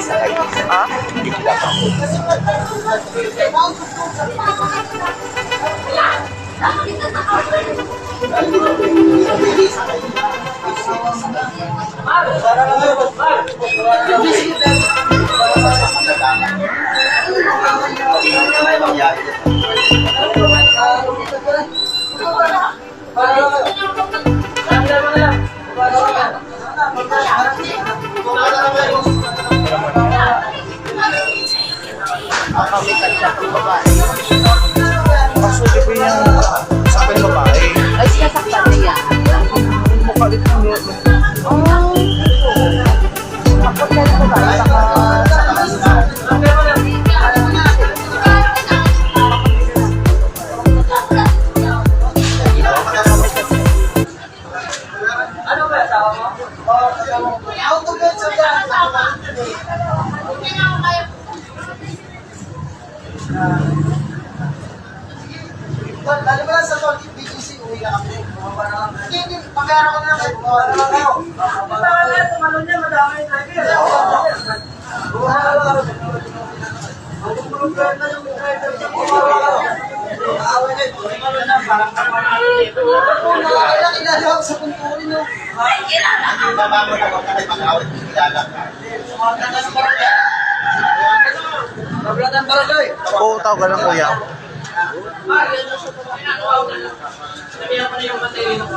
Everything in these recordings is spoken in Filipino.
Ha? Pasuki po yung sakal babae. Ay, sinasaktan niya. Mukha dito ng Kapag na ito ba? Dali mo lang sa Solid BGC, uwi na kami. Hindi, pagkara ko na lang kayo. Tumalo niya, madami yung driver. Kailang inalawag sa punturin nyo. Oo, tawag ka lang kuya. Sabihan ko na yung battery ng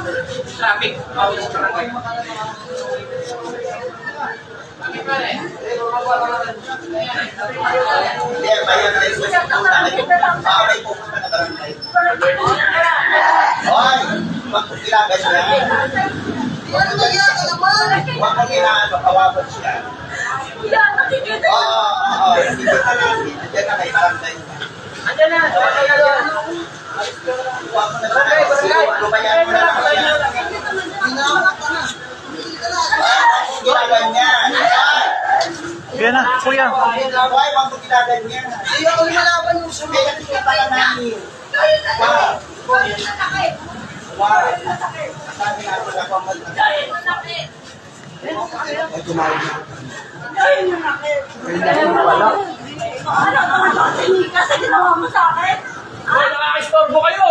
traffic. Bawal sa barangay. Bakit ba rin? Hoy, magkukilagan siya. Ano nagyaya ka naman? Huwag mo kailangan makawapan siya. Yan, nakikita. Oo, hindi ko na lang. Diyan na kay barangay. Andiyan na. Huwag mo na lang. Lumayan mo na lang siya. Ginawa ka na. Kilagan niya. Yan na, kuya. Hoy, huwag mo kilagan niya. Ayaw ko lumalaban mo sa Kaya kita pala namin. Wow. Wow. Sabi nga ako lang ang ay tumawag na. Ano naman ito? Sinika sa ginawa mo sa akin? Hoy, nakakistorbo kayo!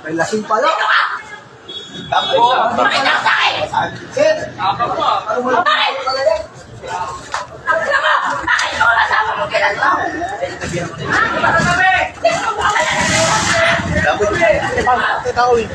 May lasing pala. Tapos, Bakit ako sa akin? Sir, Tapos mo. Bakit? Ang sama! Bakit ko kasama mo kailan mo? Para kami! tapos, Tao eh.